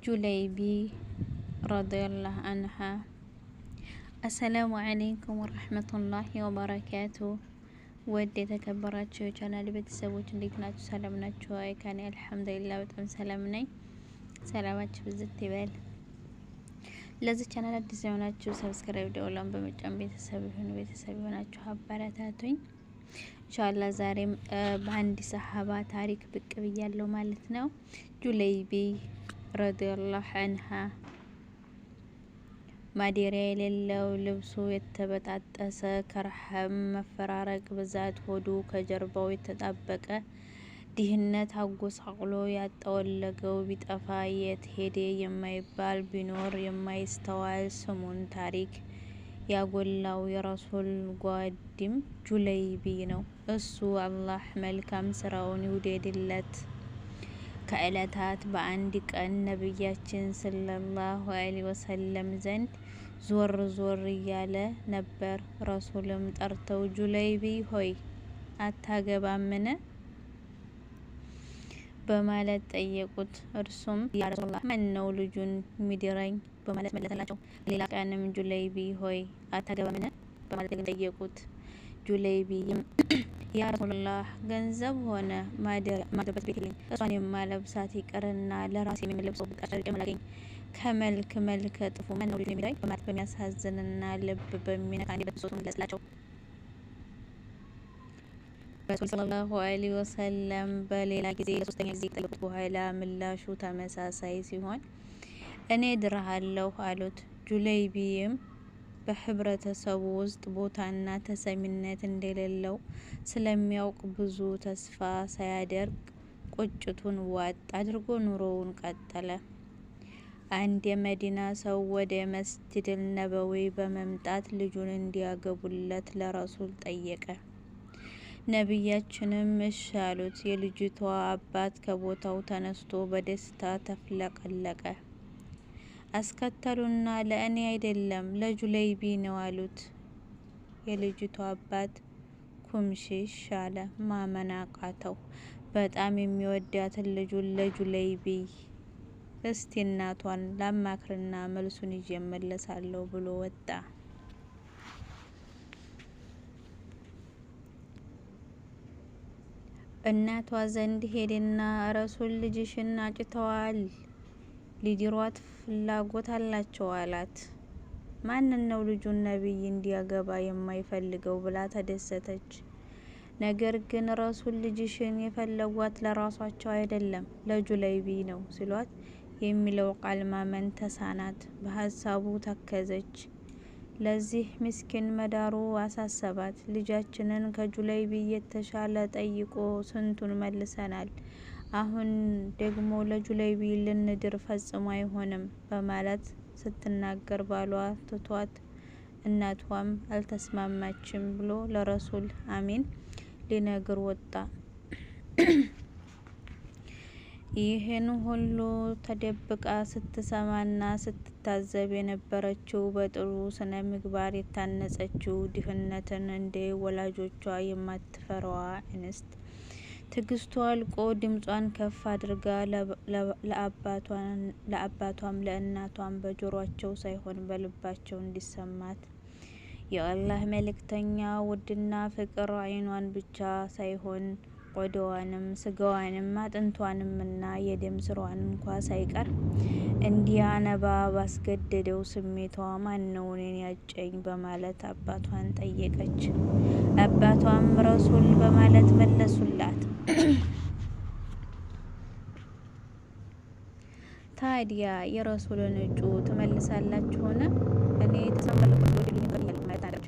ጁለይቢ ረዲየላሁ አንሃ። አሰላሙ አለይኩም ወራህመቱላሂ ወበረካቱ። ወድ የተከበራችሁ የቻናል ቤተሰቦች እንዴት ናችሁ? ሰላም ናችሁ? አይ ከኔ አልሐምዱሊላህ በጣም ሰላም ነኝ። ሰላማችሁ ብዝት ይበል። ለዚህ ቻናል አዲስ የሆናችሁ ሰብስክራይብ ደውላን በመጫን ቤተሰብ የሆናችሁ አበረታቱኝ። ኢንሻአላህ ዛሬም በአንድ ሰሃባ ታሪክ ብቅ ብያለሁ ማለት ነው። ጁለይቢ ረዲየላሁ አንሃ ማደሪያ የሌለው ልብሱ የተበጣጠሰ ከረሃብ መፈራረቅ ብዛት ሆዱ ከጀርባው የተጣበቀ ድህነት አጎሳቅሎ ያጠወለገው ቢጠፋ የት ሄደ የማይባል ቢኖር የማይስተዋል ስሙን ታሪክ ያጎላው የረሱል ጓዲም ጁለይቢ ነው። እሱ አላህ መልካም ስራውን ይውደድለት። ከእለታት በአንድ ቀን ነብያችን ሰለላሁ ዐለይሂ ወሰለም ዘንድ ዞር ዞር እያለ ነበር። ረሱልም ጠርተው ጁለይቢ ሆይ አታገባምን በማለት ጠየቁት። እርሱም ያ ረሱላህ ማን ነው ልጁን ሚድረኝ በማለት መለሰላቸው። ሌላ ቀንም ጁለይቢ ሆይ አታገባምን በማለት ጠየቁት። ጁለይቢም ያ ረሱላህ ገንዘብ ሆነ ማድረበት ቤት የለኝ፣ እሷን የማለብሳት ይቅርና ለራሴ የምለብሰው ጨርቅ የማላገኝ ከመልክ መልከ ጥፉ ማን ነው ልጁን የሚድረኝ በማለት በሚያሳዝንና ልብ በሚነካ አንደበት ብሶቱን ገለጸላቸው። ረሱል ሰለላሁ ዐለይሂ ወሰለም በሌላ ጊዜ ለሶስተኛ ጊዜ ጠየቁት። በኋላ ምላሹ ተመሳሳይ ሲሆን እኔ ድረሃለሁ አሉት። ጁለይቢም በህብረተሰቡ ውስጥ ቦታና ተሰሚነት እንደሌለው ስለሚያውቅ ብዙ ተስፋ ሳያደርግ ቁጭቱን ዋጥ አድርጎ ኑሮውን ቀጠለ። አንድ የመዲና ሰው ወደ መስጂድል ነበዊ በመምጣት ልጁን እንዲያገቡለት ለረሱል ጠየቀ። ነብያችንም እሺ አሉት። የልጅቷ አባት ከቦታው ተነስቶ በደስታ ተፍለቀለቀ። አስከተሉና ለእኔ አይደለም ለጁለይቢ ነው አሉት። የልጅቷ አባት ኩምሽሽ አለ። ማመን አቃተው። በጣም የሚወዳትን ልጁን ለጁለይቢ እስቲ እናቷን ላማክርና መልሱን ይዤ እመለሳለሁ ብሎ ወጣ። እናቷ ዘንድ ሄደና ረሱል ልጅሽን አጭተዋል፣ ሊድሯት ፍላጎት አላቸው አላት። ማንን ነው ልጁን ነብይ እንዲያገባ የማይፈልገው ብላ ተደሰተች። ነገር ግን ረሱል ልጅሽን የፈለጓት ለራሷቸው አይደለም ለጁለይቢ ነው ሲሏት የሚለው ቃል ማመን ተሳናት። በሀሳቡ ተከዘች። ለዚህ ምስኪን መዳሩ አሳሰባት። ልጃችንን ከጁለይቢ የተሻለ ጠይቆ ስንቱን መልሰናል፣ አሁን ደግሞ ለጁለይቢ ልንድር ፈጽሞ አይሆንም በማለት ስትናገር ባሏ ትቷት እናቷም አልተስማማችም ብሎ ለረሱል አሚን ሊነግር ወጣ። ይህን ሁሉ ተደብቃ ስትሰማና ስትታዘብ የነበረችው በጥሩ ስነ ምግባር የታነጸችው ድህነትን እንደ ወላጆቿ የማትፈራዋ እንስት ትግስቷ አልቆ ድምጿን ከፍ አድርጋ ለአባቷም ለእናቷም በጆሮአቸው ሳይሆን በልባቸው እንዲሰማት የአላህ መልእክተኛ ውድና ፍቅር አይኗን ብቻ ሳይሆን ቆዳዋንም ስጋዋንም አጥንቷንም እና የደም ስሯን እንኳ ሳይቀር እንዲያነባ ባስገደደው ስሜቷ ማነው እኔን ያጨኝ በማለት አባቷን ጠየቀች። አባቷም ረሱል በማለት መለሱላት። ታዲያ የረሱልን እጩ ትመልሳላችሁን? እኔ ተሰምተለበት ወደ ዱንያ ማለት አለች።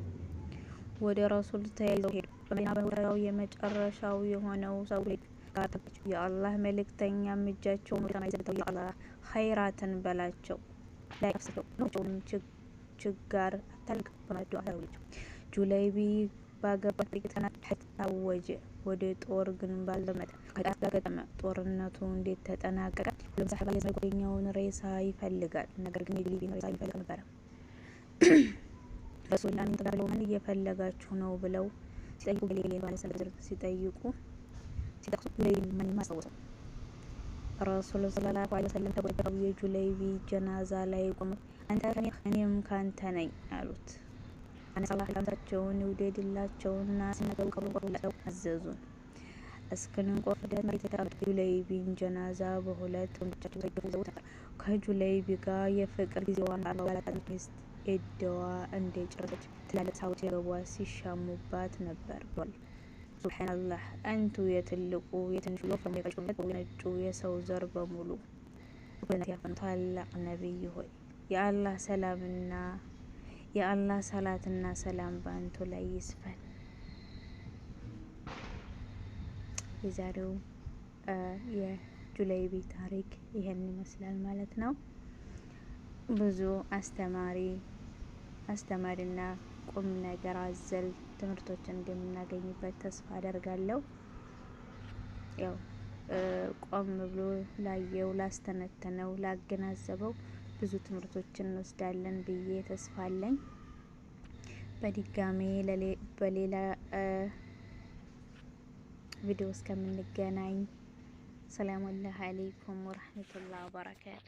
ወደ ረሱል ተያይዘው ሄዱ። በመዲና የመጨረሻው የሆነው ሰው ጋር ተገኘች። የአላህ መልእክተኛም እጃቸውን ወደ ሰማይ ዘርግተው የአላህ ኸይራትን በላቸው ላይ አፍስሰው ነው ችጋር አታልቅ በማለት ዱዓ አደረጉላቸው። ጁለይቢ ባገባት ጥቂት ቀናት ሐጅ አወጀ። ወደ ጦር ግንባር ዘመተ። ከጣት ጋር ገጠመ። ጦርነቱ እንዴት ተጠናቀቀ? ሁሉም ሰሃባ የጓደኛውን ሬሳ ይፈልጋል። ነገር ግን የጁለይቢን ሬሳ ይፈልግ ነበር። ረሱል አሚን ተባለው ማን እየፈለጋችሁ ነው ብለው ሲጠይቁ ገሌ ባለ ዝርዝር ሲጠቅሱ ጁለይቢ ማን ማስታወሰው። ረሱል ሰለላሁ ዐለይሂ ወሰለም ተጎዳው የጁለይቢ ጀናዛ ላይ ቆመው አንተ ከኔ እኔም ካንተ ነኝ አሉት። አነሳላህ ላንታቸውን ይውደድላቸውና ሲናገሩ ቀብረው አዘዙን። እስክንቆፍ ድረስ መሬት ተቀምጠው ጁለይቢን ጀናዛ በሁለት ወንዶቻቸው ተይዘው ነበር። ከጁለይቢ ጋር የፍቅር ጊዜዋን ባላጣት ሚስት ኤደዋ እንደጨረሰች ትላልቅ ሰዎች የገቧት ሲሻሙባት ነበር ብሏል። ሱብሃንአላህ አንቱ የትልቁ የትንሹ የወፍራሙ የቀጭኑበት የነጩ የሰው ዘር በሙሉ እኩልነት ያፈኑ ታላቅ ነብይ ሆይ የአላህ ሰላትና ሰላም በአንቱ ላይ ይስፈን። የዛሬው የጁለይቢ ታሪክ ይሄን ይመስላል ማለት ነው። ብዙ አስተማሪና ቁም ነገር አዘል ትምህርቶችን እንደምናገኝበት ተስፋ አደርጋለሁ። ያው ቆም ብሎ ላየው፣ ላስተነተነው፣ ላገናዘበው ብዙ ትምህርቶችን እንወስዳለን ብዬ ተስፋ አለኝ። በድጋሜ በሌላ ቪዲዮ እስከምንገናኝ ሰላም አለይኩም ወራህመቱላሂ ወበረካቱ።